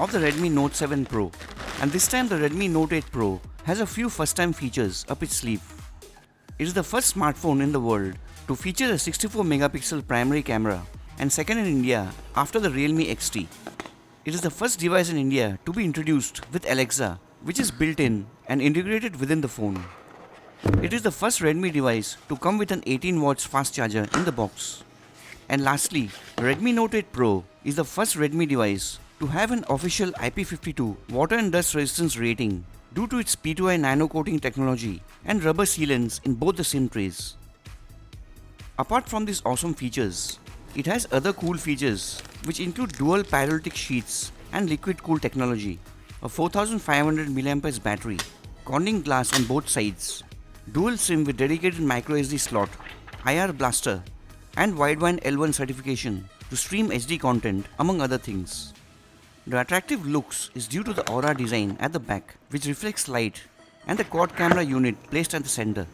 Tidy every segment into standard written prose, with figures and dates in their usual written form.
of the Redmi Note 7 Pro, and this time the Redmi Note 8 Pro has a few first-time features up its sleeve. It is the first smartphone in the world to feature a 64 megapixel primary camera and second in India after the Realme XT. It is the first device in India to be introduced with Alexa, which is built in and integrated within the phone. It is the first Redmi device to come with an 18 watts fast charger in the box. And lastly, Redmi Note 8 Pro is the first Redmi device to have an official IP52 water and dust resistance rating due to its P2I nano coating technology and rubber sealants in both the SIM trays. Apart from these awesome features, it has other cool features which include dual pyrolytic sheets and liquid cool technology, a 4500 mAh battery, corning glass on both sides, dual SIM with dedicated microSD slot, IR blaster, and wideband L1 certification to stream HD content, among other things. The attractive looks is due to the Aura design at the back, which reflects light, and the quad camera unit placed at the center.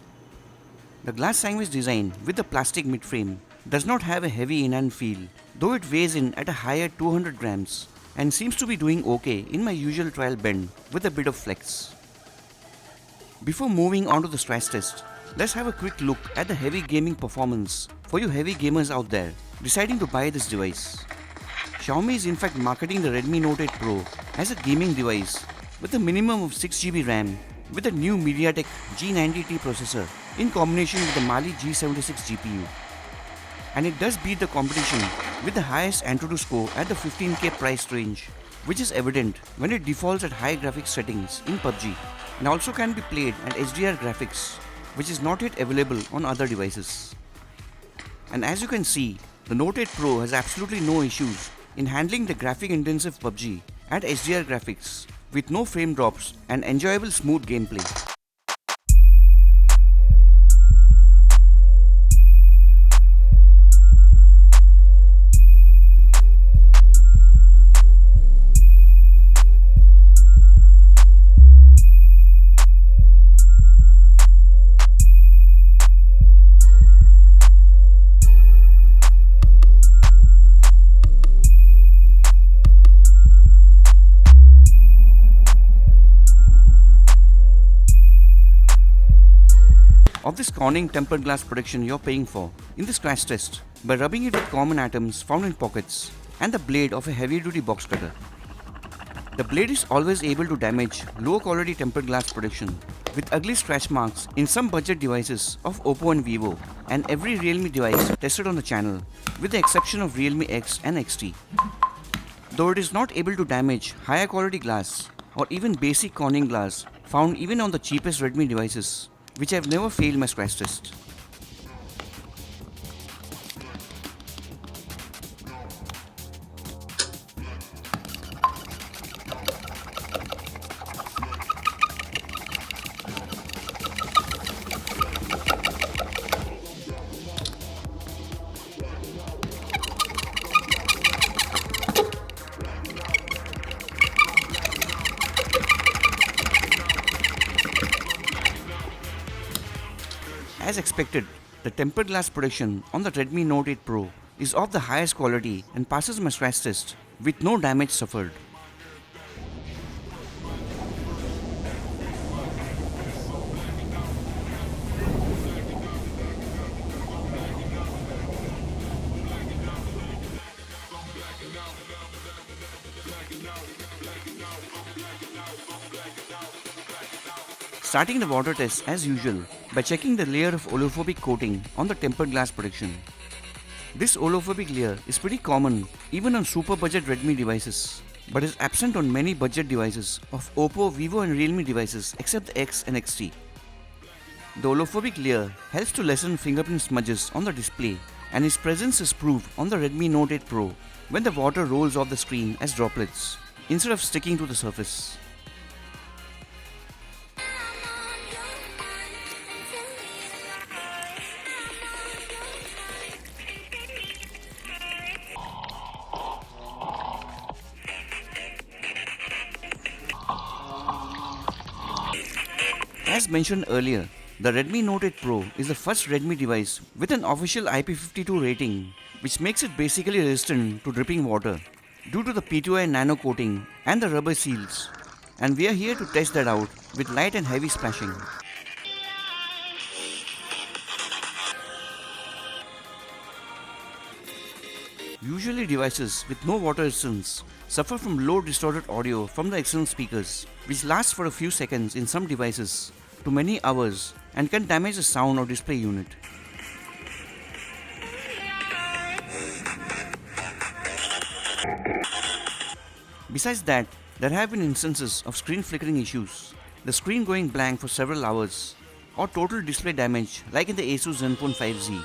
The glass sandwich design with the plastic midframe does not have a heavy in-hand feel, though it weighs in at a higher 200 grams and seems to be doing okay in my usual trial bend with a bit of flex. Before moving on to the stress test, let's have a quick look at the heavy gaming performance for you heavy gamers out there deciding to buy this device. Xiaomi is in fact marketing the Redmi Note 8 Pro as a gaming device with a minimum of 6GB RAM with a new MediaTek G90T processor in combination with the Mali G76 GPU. And it does beat the competition with the highest Antutu score at the 15K price range, which is evident when it defaults at high graphics settings in PUBG and also can be played at HDR graphics, which is not yet available on other devices. And as you can see, the Note 8 Pro has absolutely no issues in handling the graphic intensive PUBG at HDR graphics with no frame drops and enjoyable smooth gameplay. Of this Corning tempered glass protection you're paying for in this crash test by rubbing it with common atoms found in pockets and the blade of a heavy duty box cutter. The blade is always able to damage low quality tempered glass protection with ugly scratch marks in some budget devices of Oppo and Vivo and every Realme device tested on the channel with the exception of Realme X and XT. Though it is not able to damage higher quality glass or even basic Corning glass found even on the cheapest Redmi devices, which have never failed my scratch test. As expected, the tempered glass protection on the Redmi Note 8 Pro is of the highest quality and passes my scratch test with no damage suffered. Starting the water test as usual by checking the layer of oleophobic coating on the tempered glass protection. This oleophobic layer is pretty common even on super budget Redmi devices, but is absent on many budget devices of Oppo, Vivo and Realme devices except the X and XT. The oleophobic layer helps to lessen fingerprint smudges on the display, and its presence is proved on the Redmi Note 8 Pro when the water rolls off the screen as droplets instead of sticking to the surface. As mentioned earlier, the Redmi Note 8 Pro is the first Redmi device with an official IP52 rating, which makes it basically resistant to dripping water, due to the P2I nano coating and the rubber seals, and we are here to test that out with light and heavy splashing. Usually devices with no water resistance suffer from low distorted audio from the external speakers, which lasts for a few seconds in some devices to many hours and can damage the sound or display unit. Besides that, there have been instances of screen flickering issues, the screen going blank for several hours, or total display damage like in the Asus Zenfone 5Z.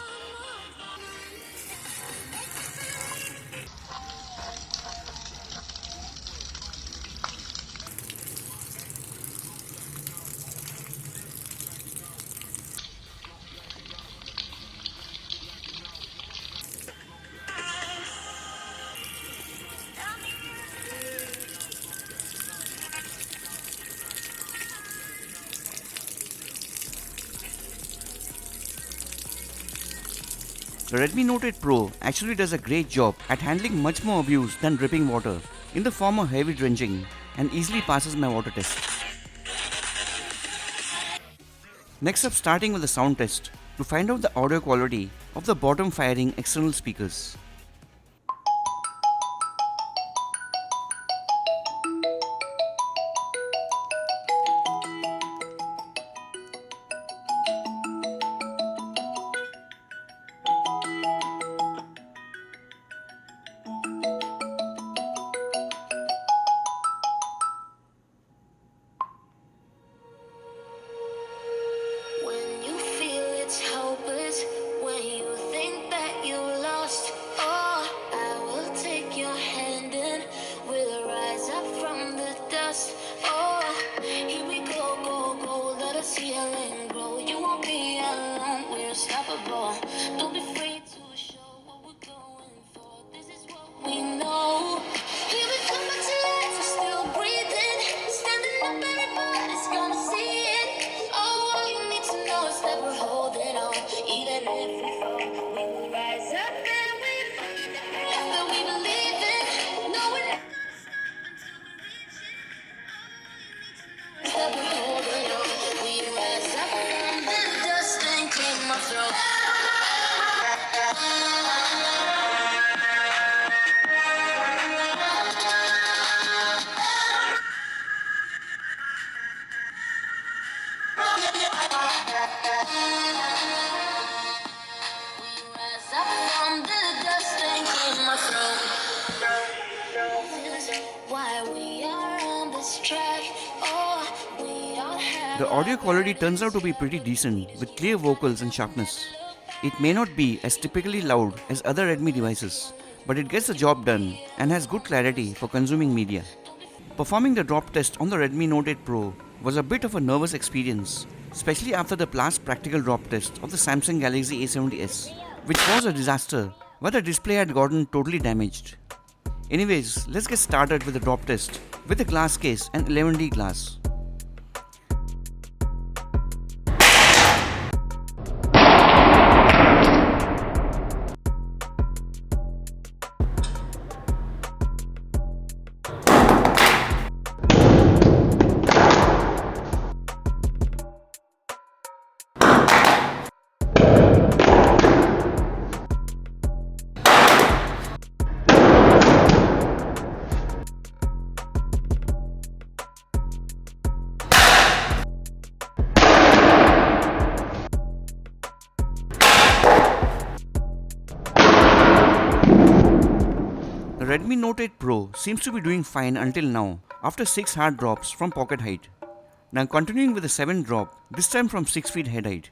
The Redmi Note 8 Pro actually does a great job at handling much more abuse than dripping water in the form of heavy drenching and easily passes my water test. Next up, starting with the sound test to find out the audio quality of the bottom firing external speakers. When you feel it's hopeless, when you think that you lost, oh, I will take your hand and we'll rise up from the dust. Oh, here we go, go, go, let us heal and grow. You won't be alone, we're unstoppable. Don't be afraid to show what we're going for. This is what we know. Here we come back to life, we're still breathing. Standing up, everybody's gonna see it. Oh, all you need to know is that we're holding on. Even if we fall, we will rise up and we find the path that we believe in. No, we're not gonna stop until we reach it. All you need to know is that we're holding on. We rise up from the dust and clear my throat. Rise up from the dust and clear my throat. Why we are on this track? Oh, we all have. The audio quality turns out to be pretty decent with clear vocals and sharpness. It may not be as typically loud as other Redmi devices, but it gets the job done and has good clarity for consuming media. Performing the drop test on the Redmi Note 8 Pro was a bit of a nervous experience, especially after the last practical drop test of the Samsung Galaxy A70s, which was a disaster where the display had gotten totally damaged. Anyways, let's get started with the drop test with the glass case and 11D glass. The Redmi Note 8 Pro seems to be doing fine until now after 6 hard drops from pocket height. Now continuing with the 7th drop, this time from 6 feet head height.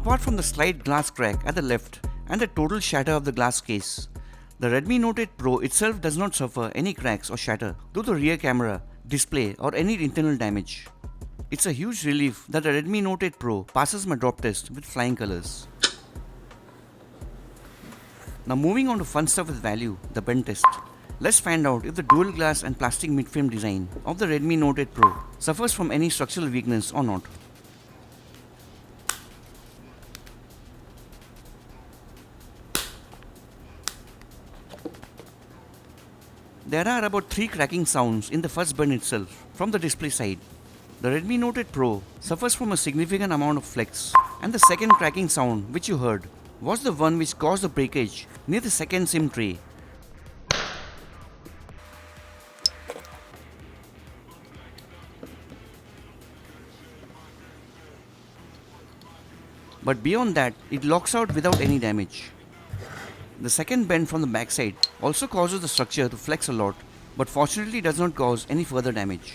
Apart from the slight glass crack at the left and the total shatter of the glass case, the Redmi Note 8 Pro itself does not suffer any cracks or shatter due to the rear camera, display or any internal damage. It's a huge relief that the Redmi Note 8 Pro passes my drop test with flying colors. Now moving on to fun stuff with value, the bend test. Let's find out if the dual glass and plastic mid-frame design of the Redmi Note 8 Pro suffers from any structural weakness or not. There are about 3 cracking sounds in the first bend itself from the display side. The Redmi Note 8 Pro suffers from a significant amount of flex, and the second cracking sound which you heard was the one which caused the breakage near the second SIM tray. But beyond that, it locks out without any damage. The second bend from the backside also causes the structure to flex a lot, but fortunately does not cause any further damage.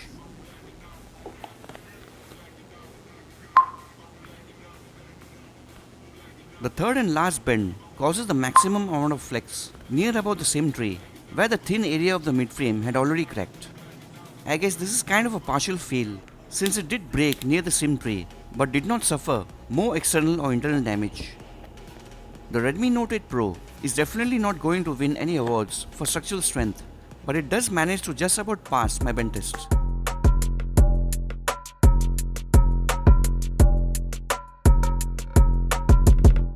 The third and last bend causes the maximum amount of flex near about the SIM tray, where the thin area of the midframe had already cracked. I guess this is kind of a partial fail, since it did break near the SIM tray, but did not suffer more external or internal damage. The Redmi Note 8 Pro is definitely not going to win any awards for structural strength, but it does manage to just about pass my bend test.